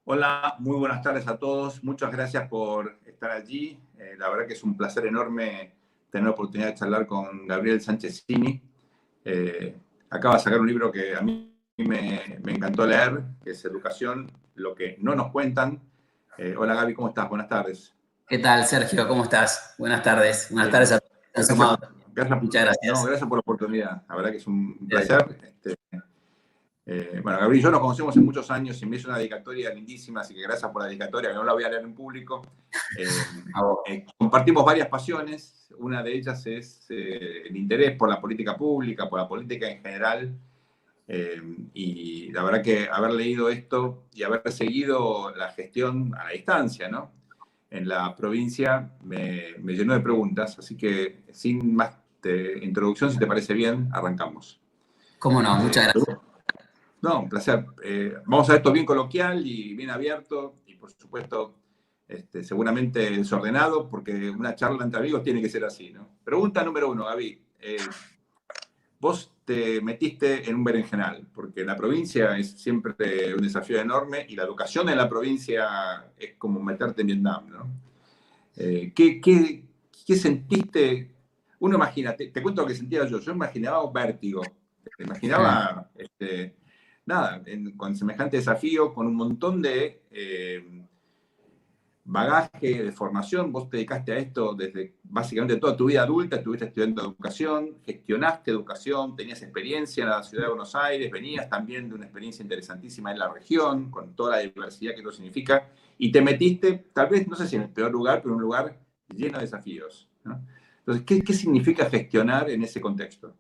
Hola, muy buenas tardes a todos. Muchas gracias por estar allí. La verdad que es un placer enorme tener la oportunidad de charlar con Gabriel Sánchez Cini. Acaba de sacar un libro que a mí me encantó leer, que es Educación, lo que no nos cuentan. Hola Gaby, ¿cómo estás? Buenas tardes. ¿Qué tal, Sergio? ¿Cómo estás? Buenas tardes. Buenas tardes a todos que han Gracias, sumado. gracias, Muchas no, gracias. gracias por la oportunidad. La verdad que es un placer. Bueno, Gabriel y yo nos conocemos hace muchos años y me hizo una dedicatoria lindísima, así que gracias por la dedicatoria, que no la voy a leer en público. Compartimos varias pasiones, una de ellas es el interés por la política pública, por la política en general, y la verdad que haber leído esto y haber seguido la gestión a la distancia, ¿no? En la provincia me llenó de preguntas, así que sin más introducción, si te parece bien, arrancamos. ¿Cómo no? Muchas gracias. No, un placer. Vamos a ver esto bien coloquial y bien abierto y por supuesto seguramente desordenado porque una charla entre amigos tiene que ser así, ¿no? Pregunta número uno, Gaby. Vos te metiste en un berenjenal porque la provincia es siempre un desafío enorme y la educación en la provincia es como meterte en Vietnam, ¿no? ¿Qué sentiste? Uno imagina, te cuento lo que sentía yo. Yo imaginaba un vértigo. Imaginaba nada, con semejante desafío, con un montón de bagaje, de formación. Vos te dedicaste a esto desde básicamente toda tu vida adulta, estuviste estudiando educación, gestionaste educación, tenías experiencia en la ciudad de Buenos Aires, venías también de una experiencia interesantísima en la región, con toda la diversidad que eso significa, y te metiste, tal vez, no sé si en el peor lugar, pero en un lugar lleno de desafíos, ¿no? Entonces, ¿qué significa gestionar en ese contexto?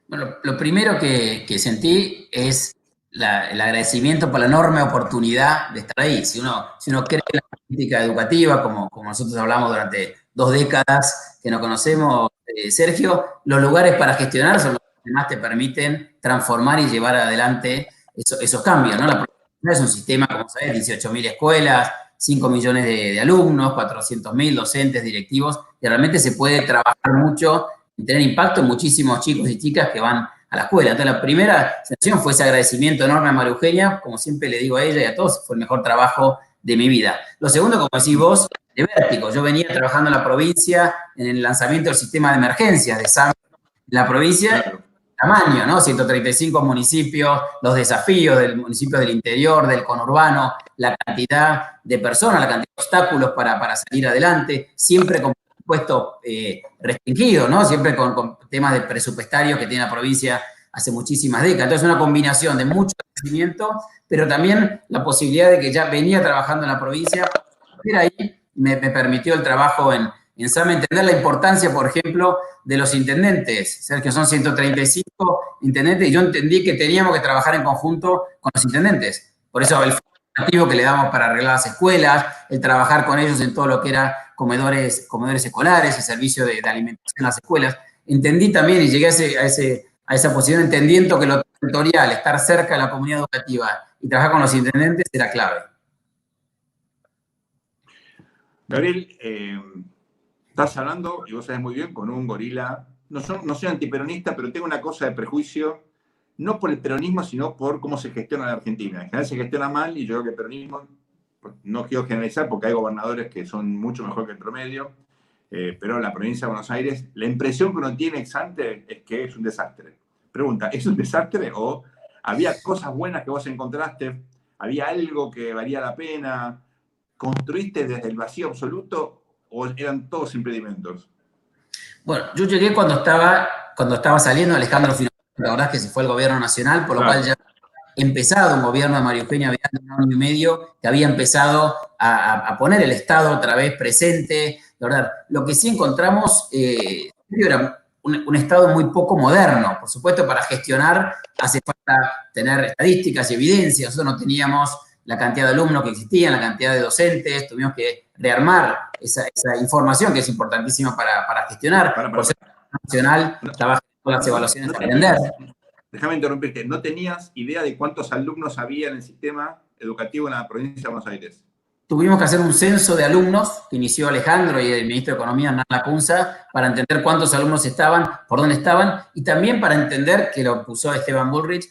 Bueno, lo primero que sentí es el agradecimiento por la enorme oportunidad de estar ahí. Si uno cree en la política educativa, como nosotros hablamos durante 2 décadas que nos conocemos, Sergio, los lugares para gestionar son los que más te permiten transformar y llevar adelante esos cambios, ¿no? La política es un sistema, como sabés, 18.000 escuelas, 5 millones de alumnos, 400.000 docentes, directivos, y realmente se puede trabajar mucho y tener impacto en muchísimos chicos y chicas que van a la escuela. Entonces, la primera sensación fue ese agradecimiento enorme a María Eugenia, como siempre le digo a ella y a todos, fue el mejor trabajo de mi vida. Lo segundo, como decís vos, de vértigo. Yo venía trabajando en la provincia en el lanzamiento del sistema de emergencias de SAM en la provincia, Claro. tamaño, ¿no? 135 municipios, los desafíos del municipio del interior, del conurbano, la cantidad de personas, la cantidad de obstáculos para salir adelante, siempre con presupuesto restringido, ¿no? Siempre con temas de presupuestario que tiene la provincia hace muchísimas décadas. Entonces, una combinación de mucho crecimiento, pero también la posibilidad de que ya venía trabajando en la provincia, pero ahí me permitió el trabajo en SAM entender la importancia, por ejemplo, de los intendentes. Sergio, son 135 intendentes y yo entendí que teníamos que trabajar en conjunto con los intendentes. Por eso el formativo que le damos para arreglar las escuelas, el trabajar con ellos en todo lo que era comedores escolares, el servicio de alimentación en las escuelas. Entendí también y llegué a esa posición entendiendo que lo territorial, estar cerca de la comunidad educativa y trabajar con los intendentes era clave. Gabriel, estás hablando, y vos sabés muy bien, con un gorila. No soy antiperonista, pero tengo una cosa de prejuicio, no por el peronismo, sino por cómo se gestiona en Argentina. En general se gestiona mal y yo creo que el peronismo, no quiero generalizar porque hay gobernadores que son mucho mejor que el promedio, pero en la provincia de Buenos Aires, la impresión que uno tiene ex ante es que es un desastre. Pregunta, ¿es un desastre o había cosas buenas que vos encontraste? ¿Había algo que valía la pena? ¿Construiste desde el vacío absoluto o eran todos impedimentos? Bueno, yo llegué cuando estaba saliendo Alejandro Fino, la verdad es que se fue el gobierno nacional, por lo cual Claro. ya empezado un gobierno de María Eugenia Vidal de un año y medio, que había empezado a poner el Estado otra vez presente. La verdad, lo que sí encontramos era un Estado muy poco moderno. Por supuesto, para gestionar hace falta tener estadísticas y evidencias. Nosotros no teníamos la cantidad de alumnos que existían, la cantidad de docentes, tuvimos que rearmar esa información que es importantísima para gestionar. Por ser nacional, trabaja con las evaluaciones a aprender. Déjame interrumpirte, ¿no tenías idea de cuántos alumnos había en el sistema educativo en la provincia de Buenos Aires? Tuvimos que hacer un censo de alumnos que inició Alejandro y el ministro de Economía, Hernán Lacunza, para entender cuántos alumnos estaban, por dónde estaban, y también para entender, que lo puso Esteban Bullrich,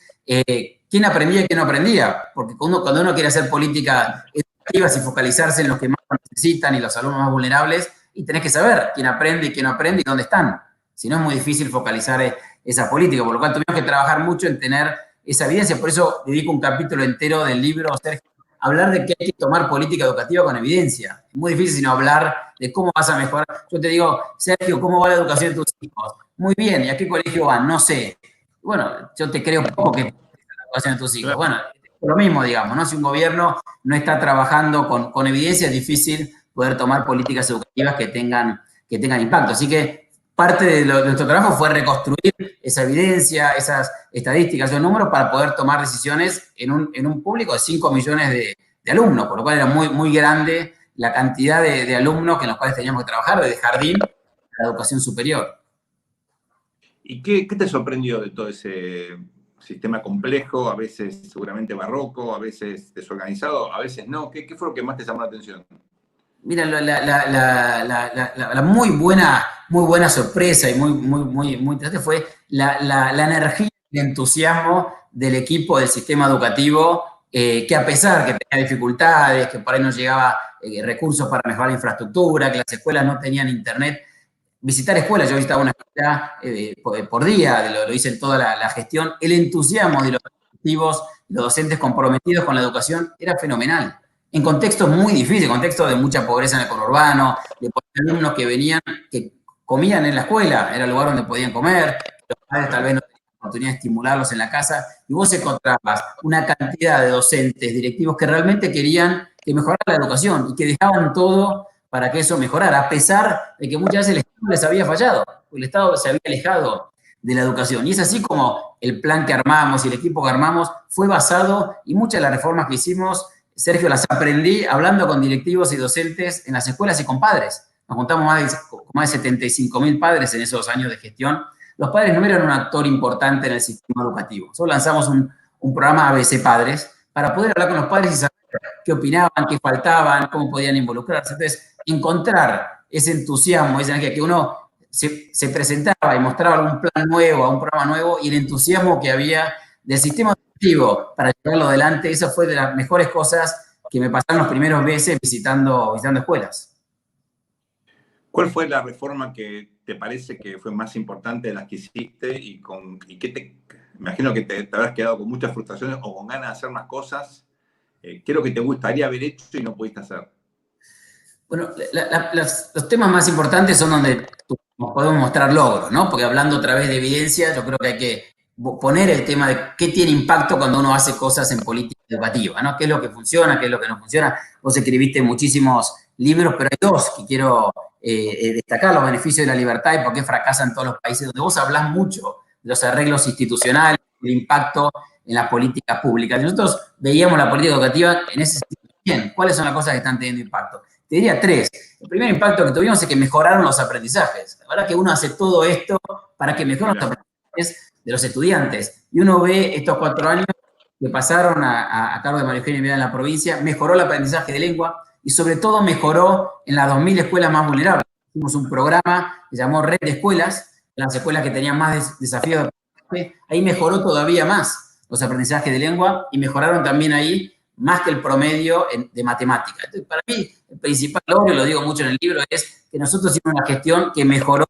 quién aprendía y quién no aprendía, porque cuando uno quiere hacer políticas educativas y focalizarse en los que más lo necesitan y los alumnos más vulnerables, y tenés que saber quién aprende y quién no aprende y dónde están. Si no, es muy difícil focalizar esa política, por lo cual tuvimos que trabajar mucho en tener esa evidencia. Por eso dedico un capítulo entero del libro, Sergio, a hablar de que hay que tomar política educativa con evidencia. Es muy difícil sino hablar de cómo vas a mejorar. Yo te digo, Sergio, ¿cómo va la educación de tus hijos? Muy bien, ¿y a qué colegio van? No sé. Bueno, yo te creo poco que la educación de tus hijos. Claro. Bueno, lo mismo, digamos, ¿no? Si un gobierno no está trabajando con evidencia, es difícil poder tomar políticas educativas que tengan impacto. Así que parte de nuestro trabajo fue reconstruir esa evidencia, esas estadísticas, esos números para poder tomar decisiones en un público de 5 millones de alumnos, por lo cual era muy, muy grande la cantidad de alumnos con los cuales teníamos que trabajar, desde jardín a la educación superior. ¿Y qué te sorprendió de todo ese sistema complejo, a veces seguramente barroco, a veces desorganizado, a veces no? ¿Qué fue lo que más te llamó la atención? Mira, la muy buena sorpresa y muy interesante fue la energía y el entusiasmo del equipo del sistema educativo, que a pesar que tenía dificultades, que por ahí no llegaba recursos para mejorar la infraestructura, que las escuelas no tenían internet, visitar escuelas, yo visitaba una escuela por día, lo hice en toda la gestión, el entusiasmo de los directivos, los docentes comprometidos con la educación era fenomenal. En contextos muy difíciles, contextos de mucha pobreza en el conurbano, de alumnos que venían, que comían en la escuela, era el lugar donde podían comer, los padres tal vez no tenían oportunidad de estimularlos en la casa, y vos encontrabas una cantidad de docentes, directivos que realmente querían que mejorara la educación y que dejaban todo para que eso mejorara, a pesar de que muchas veces el Estado les había fallado, el Estado se había alejado de la educación. Y es así como el plan que armamos y el equipo que armamos fue basado, y muchas de las reformas que hicimos, Sergio, las aprendí hablando con directivos y docentes en las escuelas y con padres. Nos juntamos más de 75.000 padres en esos años de gestión. Los padres no eran un actor importante en el sistema educativo. Solo lanzamos un programa ABC Padres para poder hablar con los padres y saber qué opinaban, qué faltaban, cómo podían involucrarse. Entonces, encontrar ese entusiasmo, esa energía que uno se presentaba y mostraba algún plan nuevo, un programa nuevo, y el entusiasmo que había del sistema educativo para llevarlo adelante, eso fue de las mejores cosas que me pasaron los primeros meses visitando escuelas. ¿Cuál fue la reforma que te parece que fue más importante de las que hiciste y qué imagino que te habrás quedado con muchas frustraciones o con ganas de hacer más cosas? ¿Qué es lo que te gustaría haber hecho y no pudiste hacer? Bueno, los temas más importantes son donde podemos mostrar logros, ¿no? Porque hablando otra vez de evidencia, yo creo que hay que poner el tema de qué tiene impacto cuando uno hace cosas en política educativa, ¿no? ¿Qué es lo que funciona, qué es lo que no funciona? Vos escribiste muchísimos libros, pero hay dos que quiero destacar: Los beneficios de la libertad y por qué fracasan todos los países, donde vos hablás mucho de los arreglos institucionales, del impacto en las políticas públicas. Nosotros veíamos la política educativa en ese sentido. Bien, ¿cuáles son las cosas que están teniendo impacto? Te diría tres. El primer impacto que tuvimos es que mejoraron los aprendizajes. La verdad que uno hace todo esto para que mejoren los aprendizajes de los estudiantes. Y uno ve estos 4 años que pasaron a cargo de María Eugenia Vidal en la provincia, mejoró el aprendizaje de lengua y sobre todo mejoró en las 2.000 escuelas más vulnerables. Hicimos un programa que llamó Red de Escuelas, en las escuelas que tenían más desafíos de aprendizaje. Ahí mejoró todavía más los aprendizajes de lengua y mejoraron también ahí más que el promedio de matemática. Entonces, para mí, el principal logro, y lo digo mucho en el libro, es que nosotros hicimos una gestión que mejoró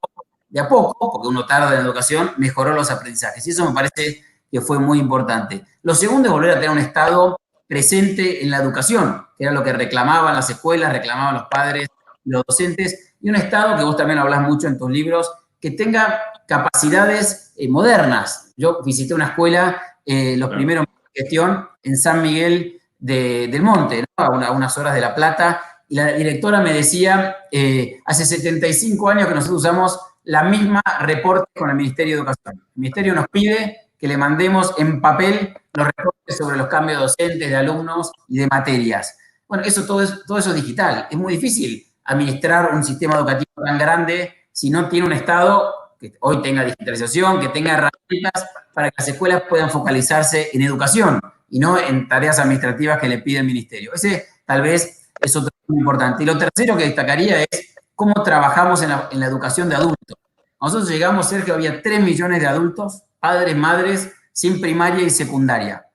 de a poco, porque uno tarda en la educación, mejoró los aprendizajes. Y eso me parece que fue muy importante. Lo segundo es volver a tener un Estado presente en la educación, que era lo que reclamaban las escuelas, reclamaban los padres, los docentes, y un Estado, que vos también hablas mucho en tus libros, que tenga capacidades modernas. Yo visité una escuela, los primeros meses de gestión, en San Miguel del Monte, ¿no? a unas horas de La Plata, y la directora me decía, hace 75 años que nosotros usamos la misma reporte con el Ministerio de Educación. El Ministerio nos pide que le mandemos en papel los reportes sobre los cambios docentes, de alumnos y de materias. Bueno, todo eso es digital. Es muy difícil administrar un sistema educativo tan grande si no tiene un Estado que hoy tenga digitalización, que tenga herramientas para que las escuelas puedan focalizarse en educación y no en tareas administrativas que le pide el ministerio. Ese tal vez es otro punto importante. Y lo tercero que destacaría es cómo trabajamos en la educación de adultos. Nosotros llegamos, Sergio, había 3 millones de adultos, padres, madres, sin primaria y secundaria.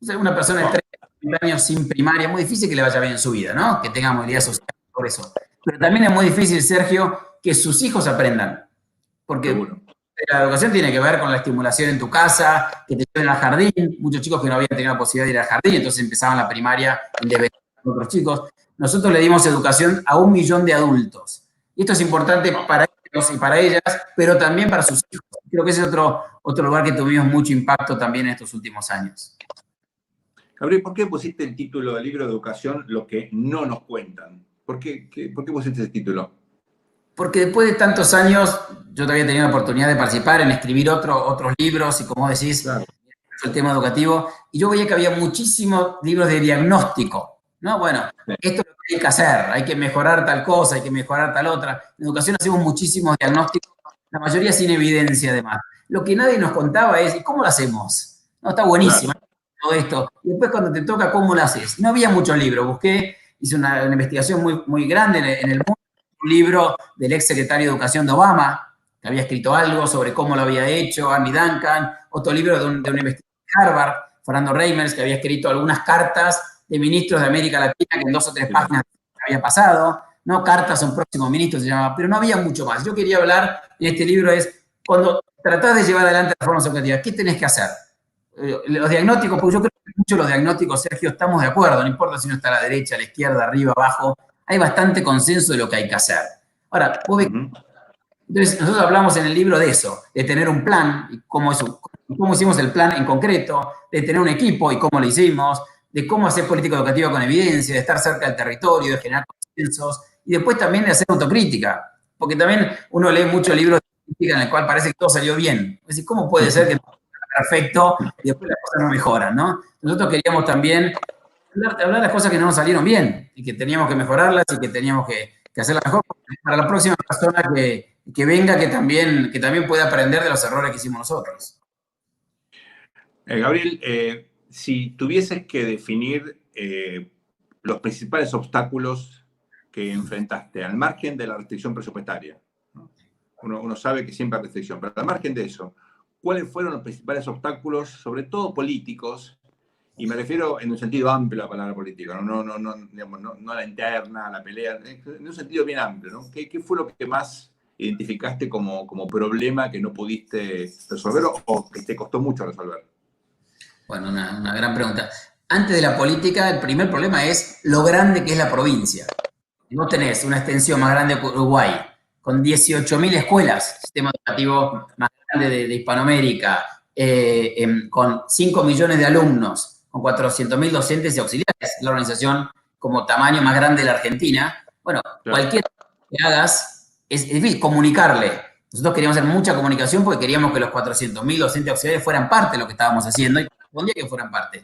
Entonces, una persona de 30 años sin primaria, es muy difícil que le vaya bien en su vida, ¿no? Que tenga movilidad social por eso. Pero también es muy difícil, Sergio, que sus hijos aprendan. Porque Seguro. la educación tiene que ver con la estimulación en tu casa, que te lleven al jardín. Muchos chicos que no habían tenido la posibilidad de ir al jardín, entonces empezaban la primaria en desventaja de otros chicos. Nosotros le dimos educación a 1 millón de adultos. Y esto es importante para ellos y para ellas, pero también para sus hijos. Creo que ese es otro lugar que tuvimos mucho impacto también en estos últimos años. Gabriel, ¿por qué pusiste el título del libro de educación, Lo que no nos cuentan? ¿Por qué pusiste ese título? Porque después de tantos años, yo todavía tenía la oportunidad de participar en escribir otros libros y, como decís, Claro. el tema educativo, y yo veía que había muchísimos libros de diagnóstico, ¿no? Bueno, esto es lo que hay que hacer, hay que mejorar tal cosa, hay que mejorar tal otra. En educación hacemos muchísimos diagnósticos, la mayoría sin evidencia además. Lo que nadie nos contaba es, ¿y cómo lo hacemos? No, está buenísimo todo esto. Y después cuando te toca, ¿cómo lo haces? No había muchos libros, hice una investigación muy grande en el mundo, un libro del ex secretario de Educación de Obama, que había escrito algo sobre cómo lo había hecho, Andy Duncan, otro libro de un investigador de Harvard, Fernando Reimers, que había escrito algunas cartas de ministros de América Latina que en 2 o 3 páginas había pasado, ¿no? Cartas a un próximo ministro se llamaba, pero no había mucho más. Yo quería hablar en este libro cuando tratás de llevar adelante las formas educativas, ¿qué tenés que hacer? Los diagnósticos, porque yo creo que muchos los diagnósticos, Sergio, estamos de acuerdo, no importa si uno está a la derecha, a la izquierda, arriba, abajo, hay bastante consenso de lo que hay que hacer. Ahora, vos ves, entonces nosotros hablamos en el libro de eso, de tener un plan, y cómo hicimos el plan en concreto, de tener un equipo y cómo lo hicimos, de cómo hacer política educativa con evidencia, de estar cerca del territorio, de generar consensos, y después también de hacer autocrítica, porque también uno lee muchos libros de crítica en el cual parece que todo salió bien. Es decir, ¿cómo puede ser que todo sea perfecto y después las cosas no mejoran, ¿no? Nosotros queríamos también hablar de las cosas que no nos salieron bien y que teníamos que mejorarlas y que teníamos que hacerlas mejor para la próxima persona que venga, que también pueda aprender de los errores que hicimos nosotros. Gabriel, si tuvieses que definir los principales obstáculos que enfrentaste, al margen de la restricción presupuestaria, ¿no? Uno sabe que siempre hay restricción, pero al margen de eso, ¿cuáles fueron los principales obstáculos, sobre todo políticos? Y me refiero en un sentido amplio a la palabra política, no a la interna, a la pelea, en un sentido bien amplio, ¿no? ¿Qué fue lo que más identificaste como problema que no pudiste resolver o que te costó mucho resolver? Bueno, una gran pregunta. Antes de la política, el primer problema es lo grande que es la provincia. Vos tenés una extensión más grande que Uruguay, con 18.000 escuelas, sistema educativo más grande de Hispanoamérica, con 5 millones de alumnos, con 400.000 docentes y auxiliares, la organización como tamaño más grande de la Argentina. Bueno, cualquier que hagas es difícil comunicarle. Nosotros queríamos hacer mucha comunicación porque queríamos que los 400.000 docentes auxiliares fueran parte de lo que estábamos haciendo y correspondía que fueran parte.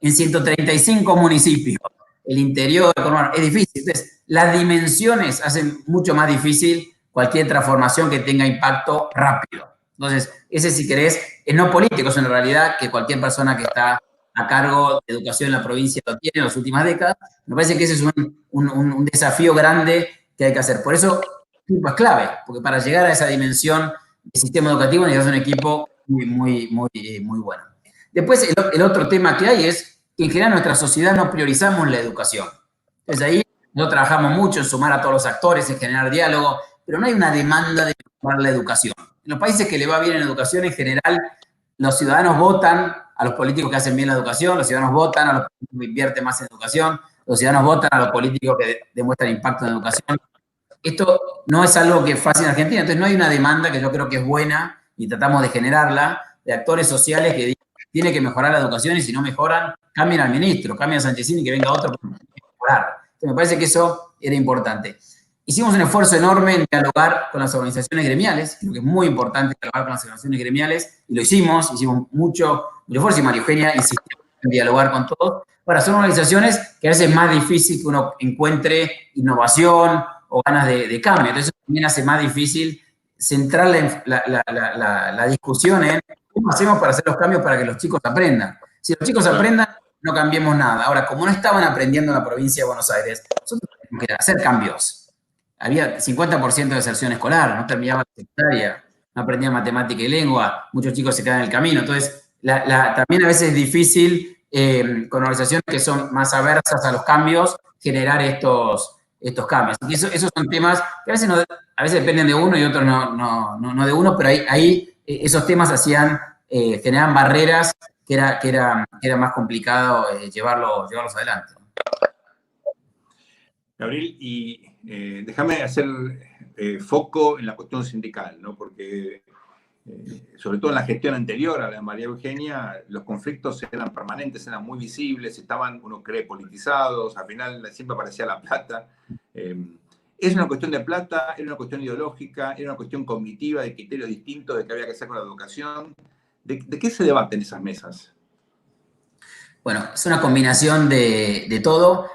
En 135 municipios, el interior, es difícil. Entonces, las dimensiones hacen mucho más difícil cualquier transformación que tenga impacto rápido. Entonces, ese, si querés, es no político, es en realidad que cualquier persona que está a cargo de educación en la provincia lo tiene en las últimas décadas. Me parece que ese es un desafío grande que hay que hacer. Por eso, el equipo es clave, porque para llegar a esa dimensión del sistema educativo necesitas un equipo muy bueno. Después, el otro tema que hay es que en general en nuestra sociedad no priorizamos la educación. Entonces ahí nosotros trabajamos mucho en sumar a todos los actores, en generar diálogo, pero no hay una demanda de mejorar la educación. En los países que le va bien en educación, en general, los ciudadanos votan a los políticos que hacen bien la educación, los ciudadanos votan a los políticos que invierten más en educación, los ciudadanos votan a los políticos que demuestran impacto en educación. Esto no es algo que es fácil en Argentina, entonces no hay una demanda que yo creo que es buena y tratamos de generarla de actores sociales que digan tiene que mejorar la educación y si no mejoran, cambien al ministro, cambien a Sanchezini y que venga otro para mejorar. Entonces, me parece que eso era importante. Hicimos un esfuerzo enorme en dialogar con las organizaciones gremiales, creo que es muy importante dialogar con las organizaciones gremiales, y lo hicimos mucho esfuerzo, y María Eugenia insistió en dialogar con todos. Ahora, son organizaciones que a veces es más difícil que uno encuentre innovación o ganas de cambio, entonces eso también hace más difícil centrar la discusión en ¿cómo hacemos para hacer los cambios para que los chicos aprendan? Si los chicos aprendan, no cambiemos nada. Ahora, como no estaban aprendiendo en la provincia de Buenos Aires, nosotros teníamos que hacer cambios. Había 50% de deserción escolar, no terminaba la secundaria, no aprendían matemática y lengua, muchos chicos se quedan en el camino. Entonces, también a veces es difícil con organizaciones que son más aversas a los cambios generar estos cambios. Y esos son temas que a veces dependen de uno y otros no de uno, pero ahí esos temas generaban barreras que era más complicado llevarlos adelante. Gabriel, y déjame hacer foco en la cuestión sindical, ¿no? Porque sobre todo en la gestión anterior a la de María Eugenia, los conflictos eran permanentes, eran muy visibles, estaban, uno cree, politizados, al final siempre aparecía la plata. ¿Es una cuestión de plata? ¿Era una cuestión ideológica? ¿Era una cuestión cognitiva, de criterios distintos, de qué había que hacer con la educación? ¿De qué se debate en esas mesas? Bueno, es una combinación de todo.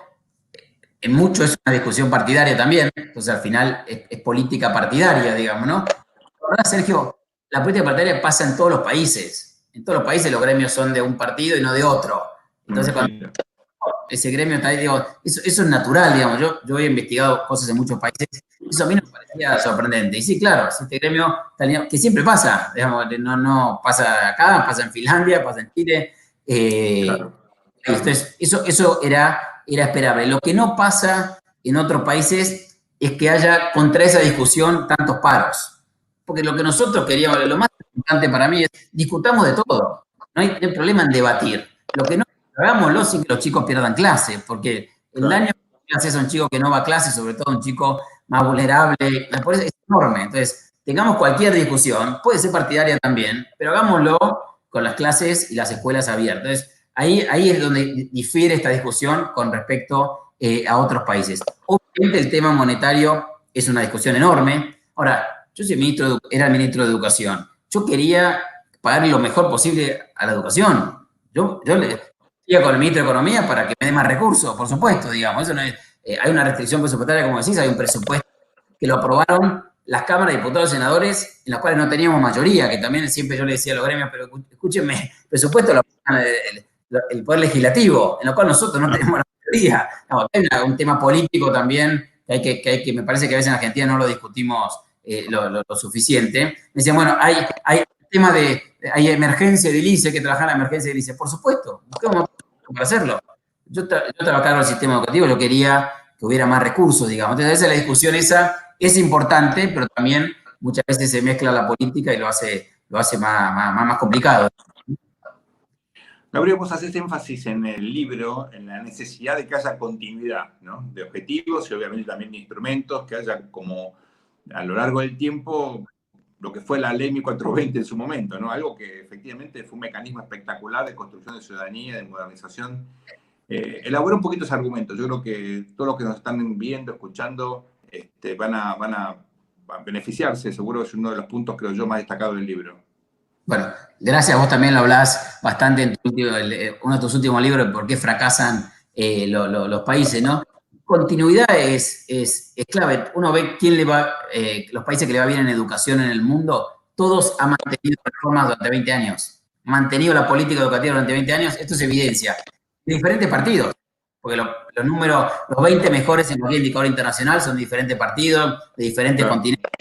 En mucho es una discusión partidaria también, entonces al final es política partidaria, digamos, ¿no? La verdad, Sergio, la política partidaria pasa en todos los países. En todos los países los gremios son de un partido y no de otro. Entonces, cuando ese gremio está ahí, digo, eso es natural, digamos. Yo he investigado cosas en muchos países, eso a mí me parecía sorprendente. Y sí, claro, este gremio, que siempre pasa, digamos, no pasa acá, pasa en Finlandia, pasa en Chile. Claro. Entonces, eso era esperable. Lo que no pasa en otros países es que haya contra esa discusión tantos paros. Porque lo que nosotros queríamos, lo más importante para mí es discutamos de todo. No hay problema en debatir. Lo que no hagámoslo sin que los chicos pierdan clase, porque el daño que hace a un chico que no va a clase, sobre todo un chico más vulnerable, es enorme. Entonces, tengamos cualquier discusión, puede ser partidaria también, pero hagámoslo con las clases y las escuelas abiertas. Entonces, ahí es donde difiere esta discusión con respecto a otros países. Obviamente el tema monetario es una discusión enorme. Ahora, yo era el ministro de Educación. Yo quería pagar lo mejor posible a la educación. Yo le iba con el ministro de Economía para que me dé más recursos, por supuesto, digamos. Eso no es, hay una restricción presupuestaria, como decís, hay un presupuesto que lo aprobaron las cámaras de diputados y senadores, en las cuales no teníamos mayoría, que también siempre yo le decía a los gremios, pero escúchenme, el presupuesto lo aprueban el Poder Legislativo, en lo cual nosotros no tenemos la mayoría. No, hay un tema político también que me parece que a veces en Argentina no lo discutimos lo suficiente. Me decían, bueno, hay tema hay emergencia de ICE, hay que trabajar en la emergencia de ICE. Por supuesto, busquemos para hacerlo. Yo trabajaba en el sistema educativo, yo quería que hubiera más recursos, digamos. Entonces, a veces la discusión esa es importante, pero también muchas veces se mezcla la política y lo hace más complicado. Gabriel, vos haces énfasis en el libro, en la necesidad de que haya continuidad, ¿no? De objetivos y obviamente también de instrumentos, que haya como a lo largo del tiempo lo que fue la ley 1420 en su momento, ¿no? Algo que efectivamente fue un mecanismo espectacular de construcción de ciudadanía, de modernización. Elabora un poquito ese argumento. Yo creo que todos los que nos están viendo, escuchando, van a beneficiarse. Seguro es uno de los puntos, creo yo, más destacados del libro. Bueno, gracias. Vos también lo hablás bastante en uno de tus últimos libros, de por qué fracasan los países, ¿no? Continuidad es clave. Uno ve los países que le va bien en educación en el mundo, todos han mantenido reformas durante 20 años. Mantenido la política educativa durante 20 años, esto es evidencia. De diferentes partidos, porque los números, los 20 mejores en cualquier indicador internacional son de diferentes partidos, de diferentes continentes.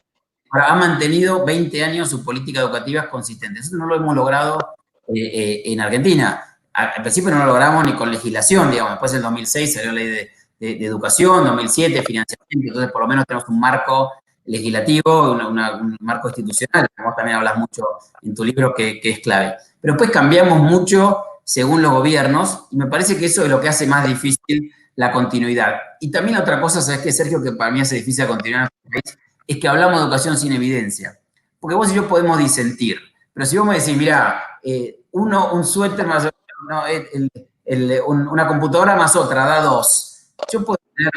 Ahora, ha mantenido 20 años sus políticas educativas consistentes. Eso no lo hemos logrado en Argentina. Al principio no lo logramos ni con legislación, digamos. Después en 2006 salió la ley de educación, 2007 financiamiento, entonces por lo menos tenemos un marco legislativo, un marco institucional, como también hablas mucho en tu libro, que es clave. Pero después cambiamos mucho según los gobiernos, y me parece que eso es lo que hace más difícil la continuidad. Y también otra cosa, ¿sabes qué, Sergio? Que para mí hace difícil la continuidad en este país, es que hablamos de educación sin evidencia. Porque vos y yo podemos disentir, pero si vos me decís, mira, un suéter más una computadora más otra da 2. Yo puedo tener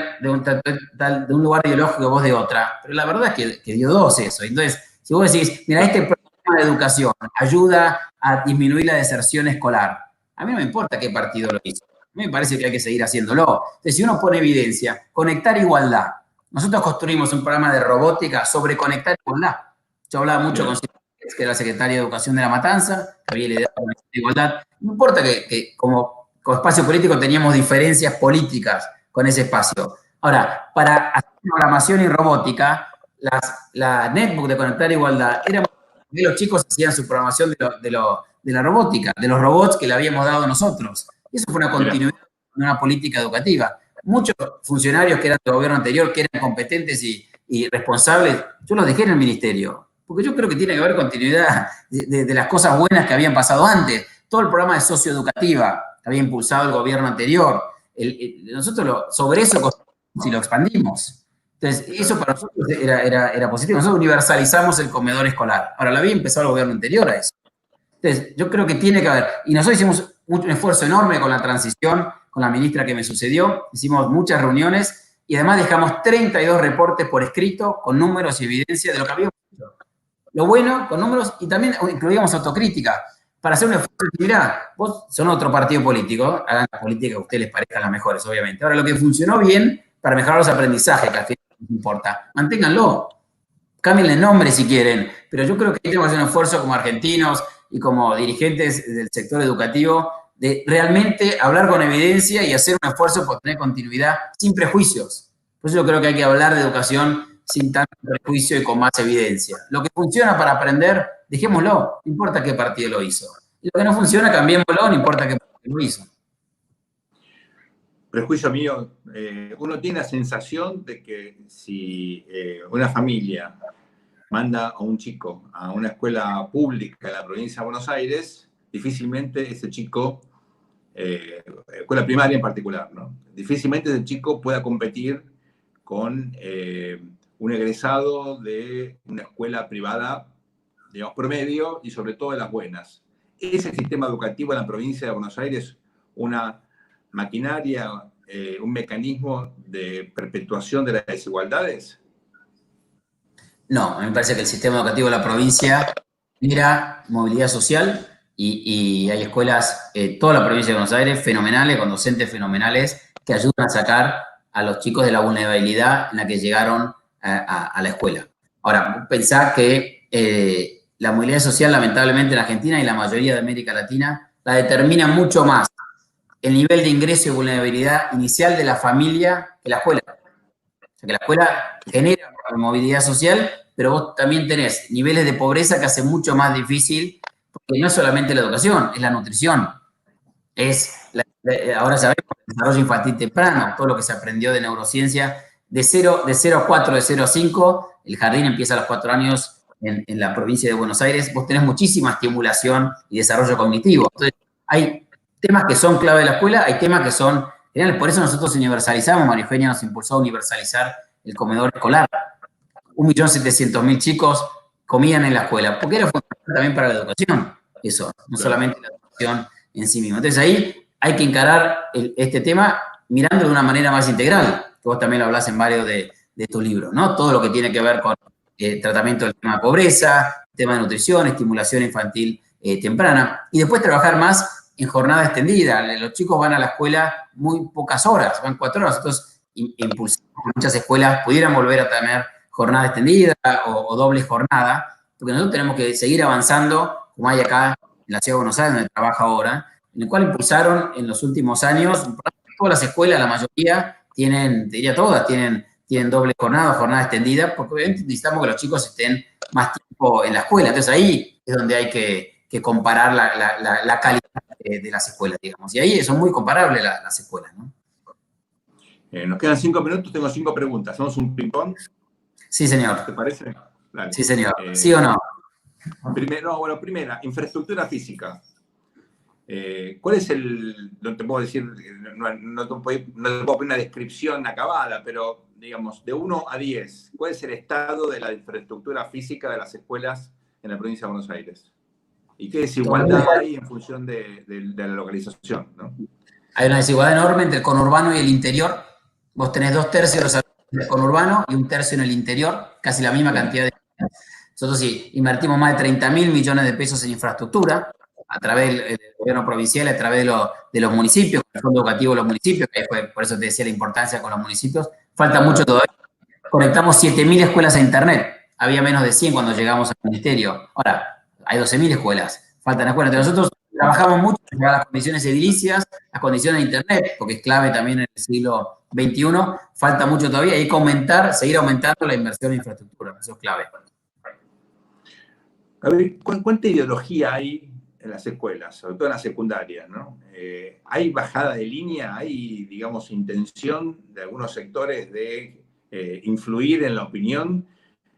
de un lugar ideológico vos de otra, pero la verdad es que dio 2 eso. Entonces, si vos decís, mira, este programa de educación ayuda a disminuir la deserción escolar, a mí no me importa qué partido lo hizo. A mí me parece que hay que seguir haciéndolo. Entonces, si uno pone evidencia, conectar igualdad. Nosotros construimos un programa de robótica sobre conectar igualdad. Yo hablaba mucho con que era la secretaria de Educación de La Matanza, que había liderado la igualdad. No importa que como espacio político teníamos diferencias políticas con ese espacio. Ahora, para hacer programación y robótica, la netbook de Conectar Igualdad era que los chicos hacían su programación de de la robótica, de los robots que le habíamos dado nosotros. Y eso fue una continuidad de una política educativa. Muchos funcionarios que eran del gobierno anterior, que eran competentes y responsables, yo los dejé en el ministerio, porque yo creo que tiene que haber continuidad de las cosas buenas que habían pasado antes. Todo el programa de socioeducativa que había impulsado el gobierno anterior, nosotros sobre eso si lo expandimos. Entonces, eso para nosotros era positivo. Nosotros universalizamos el comedor escolar. Ahora, lo había empezado el gobierno anterior a eso. Entonces, yo creo que tiene que haber. Y nosotros hicimos un esfuerzo enorme con la transición, con la ministra que me sucedió. Hicimos muchas reuniones y además dejamos 32 reportes por escrito con números y evidencia de lo que habíamos hecho. Lo bueno, con números, y también incluíamos autocrítica. Para hacer un esfuerzo, mirá, vos son otro partido político, hagan la política que a ustedes les parezcan las mejores, obviamente. Ahora, lo que funcionó bien para mejorar los aprendizajes, que al final no importa, manténganlo. Cambien el nombre si quieren, pero yo creo que tenemos que hacer un esfuerzo como argentinos y como dirigentes del sector educativo de realmente hablar con evidencia y hacer un esfuerzo por tener continuidad sin prejuicios. Por eso yo creo que hay que hablar de educación sin tanto prejuicio y con más evidencia. Lo que funciona para aprender, dejémoslo, no importa qué partido lo hizo. Y lo que no funciona, cambiémoslo, no importa qué partido lo hizo. Prejuicio mío, uno tiene la sensación de que si una familia manda a un chico a una escuela pública de la provincia de Buenos Aires, difícilmente ese chico, escuela primaria en particular, ¿no? Difícilmente ese chico pueda competir con un egresado de una escuela privada, digamos, promedio y sobre todo de las buenas. ¿Es el sistema educativo en la provincia de Buenos Aires una maquinaria, un mecanismo de perpetuación de las desigualdades? No, me parece que el sistema educativo de la provincia genera movilidad social y hay escuelas, toda la provincia de Buenos Aires, fenomenales, con docentes fenomenales, que ayudan a sacar a los chicos de la vulnerabilidad en la que llegaron a la escuela. Ahora, pensá que la movilidad social, lamentablemente, en Argentina y la mayoría de América Latina, la determina mucho más el nivel de ingreso y vulnerabilidad inicial de la familia que la escuela. O sea, que la escuela genera movilidad social, pero vos también tenés niveles de pobreza que hacen mucho más difícil, porque no es solamente la educación, es la nutrición. Ahora sabemos el desarrollo infantil temprano, todo lo que se aprendió de neurociencia, de 0 a 4, de 0 a 5, el jardín empieza a los 4 años en la provincia de Buenos Aires, vos tenés muchísima estimulación y desarrollo cognitivo. Entonces, hay temas que son clave de la escuela, hay temas que son generales. Por eso nosotros universalizamos, María Eugenia nos impulsó a universalizar el comedor escolar. 1.700.000 chicos comían en la escuela, porque era fundamental también para la educación, eso, no solamente la educación en sí misma. Entonces ahí hay que encarar este tema mirando de una manera más integral, que vos también lo hablás en varios de tus libros, ¿no? Todo lo que tiene que ver con tratamiento del tema de pobreza, tema de nutrición, estimulación infantil temprana, y después trabajar más en jornada extendida. Los chicos van a la escuela muy pocas horas, van 4 horas, entonces impulsamos que muchas escuelas pudieran volver a tener jornada extendida o doble jornada, porque nosotros tenemos que seguir avanzando, como hay acá en la Ciudad de Buenos Aires, donde trabaja ahora, en el cual impulsaron en los últimos años, todas las escuelas, la mayoría, tienen, te diría todas, tienen doble jornada o jornada extendida, porque obviamente necesitamos que los chicos estén más tiempo en la escuela. Entonces ahí es donde hay que comparar la calidad de las escuelas, digamos. Y ahí son muy comparables las escuelas, ¿no? Nos quedan 5 minutos, tengo 5 preguntas. ¿Hacemos un ping-pong? Sí, señor. ¿Te parece? Dale. Sí, señor. ¿Sí o no? Primera, infraestructura física. ¿Cuál es no te puedo decir, no te puedo poner una descripción acabada, pero digamos, de 1 a 10, ¿cuál es el estado de la infraestructura física de las escuelas en la provincia de Buenos Aires? ¿Y qué desigualdad hay en función de la localización, ¿no? Hay una desigualdad enorme entre el conurbano y el interior. Vos tenés 2/3 del conurbano y 1/3 en el interior, casi la misma cantidad de... Nosotros sí, invertimos más de 30.000 millones de pesos en infraestructura, a través del gobierno provincial, a través de los municipios, el fondo educativo de los municipios, que por eso te decía la importancia con los municipios. Falta mucho todavía. Conectamos 7.000 escuelas a internet. Había menos de 100 cuando llegamos al ministerio. Ahora, hay 12.000 escuelas. Faltan escuelas. Entonces nosotros trabajamos mucho en las condiciones edilicias, las condiciones de internet, porque es clave también en el siglo XXI. Falta mucho todavía. Hay que seguir aumentando la inversión en infraestructura. Eso es clave. A ver, ¿cuánta ideología hay en las escuelas, sobre todo en las secundarias, ¿no? ¿Hay bajada de línea? ¿Hay, digamos, intención de algunos sectores de influir en la opinión?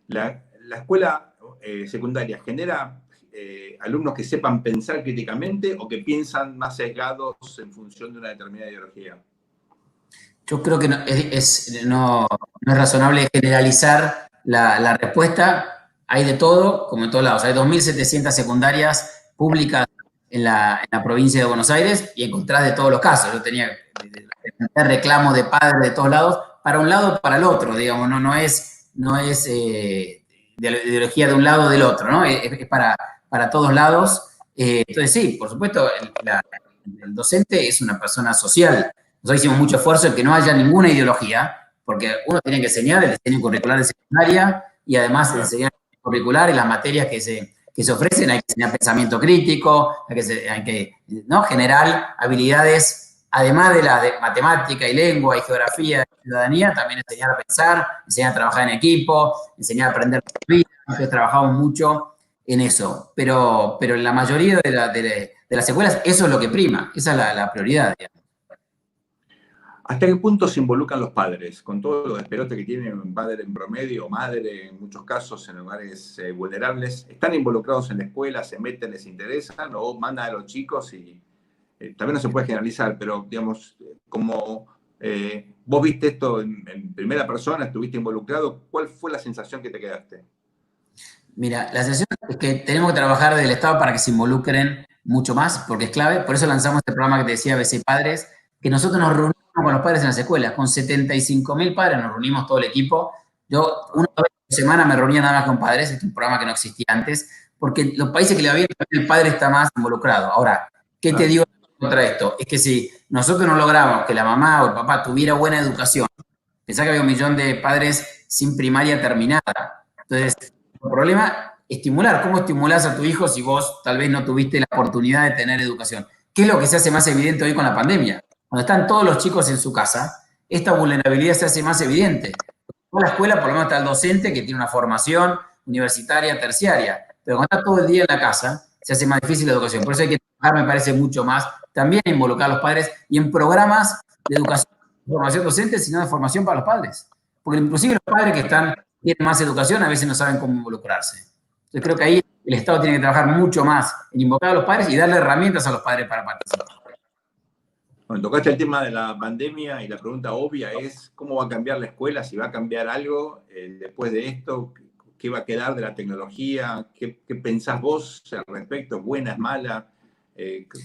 ¿La escuela secundaria genera alumnos que sepan pensar críticamente o que piensan más sesgados en función de una determinada ideología? Yo creo que no es razonable generalizar la respuesta. Hay de todo, como en todos lados. Hay 2.700 secundarias públicas en la provincia de Buenos Aires y encontrás de todos los casos. Yo tenía reclamos de padres de todos lados, para un lado o para el otro, digamos. No es de la ideología de un lado o del otro, ¿no? Es para todos lados. Entonces, sí, por supuesto, el docente es una persona social. Nosotros hicimos mucho esfuerzo en que no haya ninguna ideología, porque uno tiene que enseñar el diseño curricular de secundaria y además enseñar el curricular y las materias que se ofrecen. Hay que enseñar pensamiento crítico, hay que ¿no? generar habilidades, además de la de matemática y lengua y geografía y ciudadanía, también enseñar a pensar, enseñar a trabajar en equipo, enseñar a aprender de vida. Nosotros trabajamos mucho en eso, pero en la mayoría de las escuelas eso es lo que prima, esa es la prioridad, digamos. ¿Hasta qué punto se involucran los padres? Con todo lo despelote que tiene un padre en promedio o madre, en muchos casos en lugares vulnerables, ¿están involucrados en la escuela, se meten, les interesan o mandan a los chicos? Y también no se puede generalizar, pero digamos, como vos viste esto en primera persona, estuviste involucrado, ¿cuál fue la sensación que te quedaste? Mira, la sensación es que tenemos que trabajar del Estado para que se involucren mucho más, porque es clave. Por eso lanzamos este programa que te decía, ABC Padres, que nosotros nos reunimos con los padres en las escuelas. Con 75.000 padres nos reunimos todo el equipo. Yo una vez por semana me reunía nada más con padres, este es un programa que no existía antes, porque los países que le va bien, el padre está más involucrado. Ahora, ¿qué te digo contra esto? Es que si nosotros no logramos que la mamá o el papá tuviera buena educación, pensá que había 1 millón de padres sin primaria terminada. Entonces, el problema, estimular. ¿Cómo estimulás a tu hijo si vos tal vez no tuviste la oportunidad de tener educación? ¿Qué es lo que se hace más evidente hoy con la pandemia? Cuando están todos los chicos en su casa, esta vulnerabilidad se hace más evidente. En la escuela, por lo menos, está el docente que tiene una formación universitaria, terciaria, pero cuando está todo el día en la casa, se hace más difícil la educación. Por eso hay que trabajar, me parece, mucho más, también involucrar a los padres y en programas de educación, de formación docente, sino de formación para los padres. Porque inclusive los padres que tienen más educación a veces no saben cómo involucrarse. Entonces creo que ahí el Estado tiene que trabajar mucho más en involucrar a los padres y darle herramientas a los padres para participar. Bueno, tocaste el tema de la pandemia y la pregunta obvia es ¿cómo va a cambiar la escuela? Si va a cambiar algo después de esto, ¿qué va a quedar de la tecnología? ¿Qué pensás vos al respecto? ¿Buena, es mala?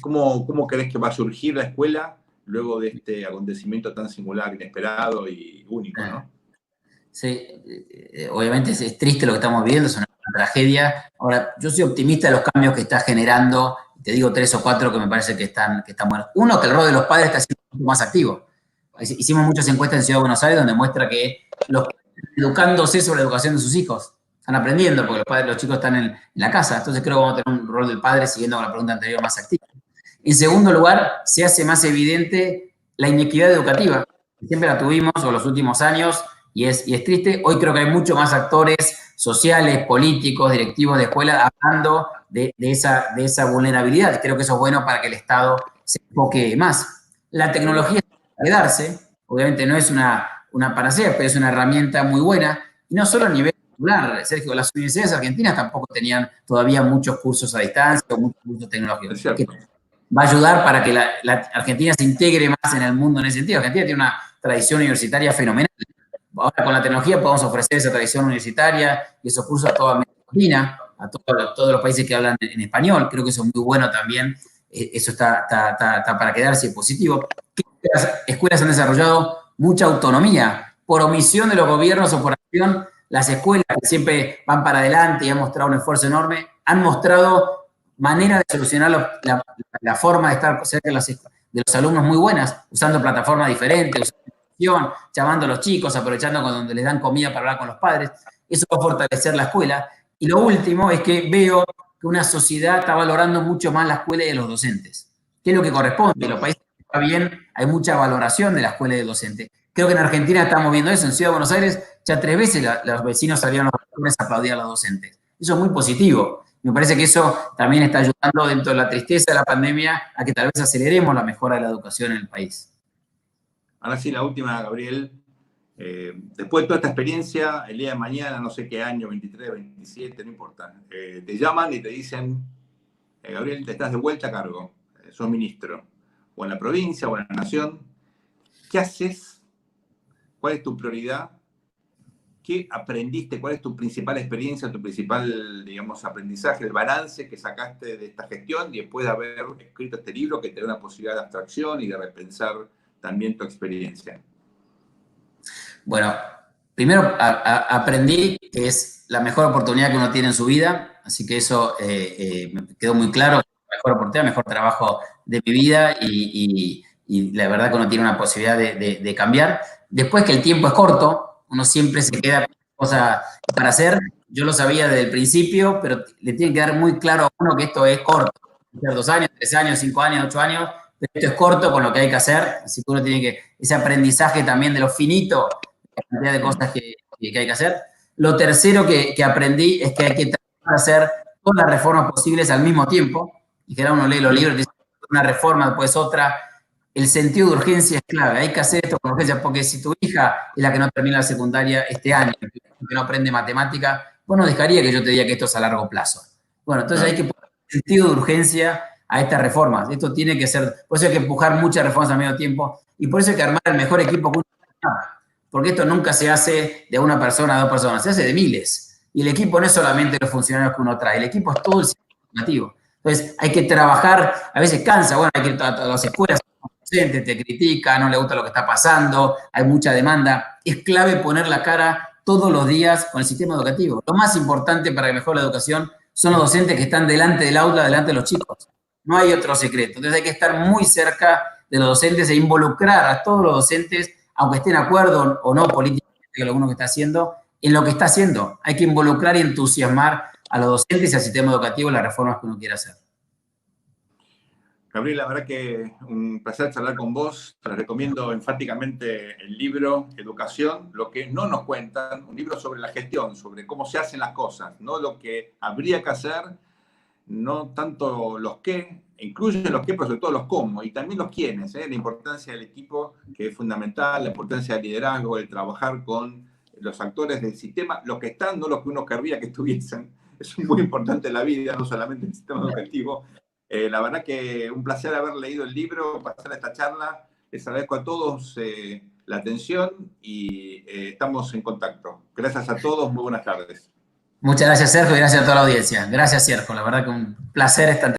¿Cómo crees que va a surgir la escuela luego de este acontecimiento tan singular, inesperado y único, ¿no? Sí, obviamente es triste lo que estamos viviendo, es una tragedia. Ahora, yo soy optimista de los cambios que está generando. Te digo 3 o 4 que me parece que están buenos. Uno, que el rol de los padres está siendo mucho más activo. Hicimos muchas encuestas en Ciudad de Buenos Aires donde muestra que los padres están educándose sobre la educación de sus hijos. Están aprendiendo porque los chicos están en la casa. Entonces creo que vamos a tener un rol del padre, siguiendo con la pregunta anterior, más activo. En segundo lugar, se hace más evidente la inequidad educativa. Siempre la tuvimos en los últimos años y es triste. Hoy creo que hay mucho más actores sociales, políticos, directivos de escuela hablando de esa vulnerabilidad. Creo que eso es bueno para que el Estado se enfoque más. La tecnología tiene que quedarse, obviamente no es una panacea, pero es una herramienta muy buena, y no solo a nivel popular. Sergio, las universidades argentinas tampoco tenían todavía muchos cursos a distancia o muchos cursos tecnológicos. Va a ayudar para que la Argentina se integre más en el mundo en ese sentido. Argentina tiene una tradición universitaria fenomenal. Ahora con la tecnología podemos ofrecer esa tradición universitaria y esos cursos a toda América Latina, a todos los países que hablan en español. Creo que eso es muy bueno también. Eso está para quedarse positivo. Las escuelas han desarrollado mucha autonomía. Por omisión de los gobiernos o por acción, las escuelas que siempre van para adelante y han mostrado un esfuerzo enorme, han mostrado maneras de solucionar la forma de estar cerca de los alumnos muy buenas, usando plataformas diferentes, llamando a los chicos, aprovechando cuando les dan comida para hablar con los padres. Eso va a fortalecer la escuela. Y lo último es que veo que una sociedad está valorando mucho más la escuela y a los docentes. ¿Qué es lo que corresponde? En los países que está bien, hay mucha valoración de la escuela y del docente. Creo que en Argentina estamos viendo eso. En Ciudad de Buenos Aires ya 3 veces los vecinos salieron a los balcones a aplaudir a los docentes. Eso es muy positivo. Me parece que eso también está ayudando dentro de la tristeza de la pandemia a que tal vez aceleremos la mejora de la educación en el país. Ahora sí, la última, Gabriel. Después de toda esta experiencia, el día de mañana, no sé qué año, 23, 27, no importa, te llaman y te dicen, Gabriel, te estás de vuelta a cargo, sos ministro, o en la provincia o en la nación. ¿Qué haces? ¿Cuál es tu prioridad? ¿Qué aprendiste? ¿Cuál es tu principal experiencia, tu principal, digamos, aprendizaje, el balance que sacaste de esta gestión y después de haber escrito este libro que te da una posibilidad de abstracción y de repensar también tu experiencia? Bueno, primero aprendí que es la mejor oportunidad que uno tiene en su vida, así que eso me quedó muy claro, mejor oportunidad, mejor trabajo de mi vida y la verdad que uno tiene una posibilidad de cambiar. Después que el tiempo es corto, uno siempre se queda con cosas para hacer. Yo lo sabía desde el principio, pero le tiene que dar muy claro a uno que esto es corto. Puede ser 2 años, 3 años, 5 años, 8 años, pero esto es corto con lo que hay que hacer, así que uno tiene que, ese aprendizaje también de lo finito, la cantidad de cosas que hay que hacer. Lo tercero que aprendí es que hay que tratar de hacer todas las reformas posibles al mismo tiempo. Y que uno lee los libros y dice una reforma, después otra. El sentido de urgencia es clave. Hay que hacer esto con urgencia, porque si tu hija es la que no termina la secundaria este año, que no aprende matemática, vos no dejaría que yo te diga que esto es a largo plazo. Bueno, entonces hay que poner sentido de urgencia a estas reformas. Esto tiene que ser, por eso hay que empujar muchas reformas al mismo tiempo y por eso hay que armar el mejor equipo que uno tiene. Porque esto nunca se hace de una persona a 2 personas, se hace de miles. Y el equipo no es solamente los funcionarios que uno trae, el equipo es todo el sistema educativo. Entonces hay que trabajar, a veces cansa, bueno, hay que ir a las escuelas, docentes te critica, no le gusta lo que está pasando, hay mucha demanda. Es clave poner la cara todos los días con el sistema educativo. Lo más importante para que mejore la educación son los docentes que están delante del aula, delante de los chicos. No hay otro secreto. Entonces hay que estar muy cerca de los docentes e involucrar a todos los docentes, aunque estén de acuerdo o no políticamente con lo que está haciendo, en lo que está haciendo. Hay que involucrar y entusiasmar a los docentes y al sistema educativo en las reformas que uno quiera hacer. Gabriel, la verdad que un placer charlar con vos. Te recomiendo enfáticamente el libro Educación, lo que no nos cuentan, un libro sobre la gestión, sobre cómo se hacen las cosas, no lo que habría que hacer, no tanto los qué, incluyen los qué, pero sobre todo los cómo, y también los quiénes, la importancia del equipo, que es fundamental, la importancia del liderazgo, el trabajar con los actores del sistema, los que están, no los que uno querría que estuviesen. Es muy importante en la vida, no solamente en el sistema educativo. La verdad que un placer haber leído el libro, pasar esta charla. Les agradezco a todos la atención y estamos en contacto. Gracias a todos, muy buenas tardes. Muchas gracias, Sergio, y gracias a toda la audiencia. Gracias, Sergio. La verdad que un placer estar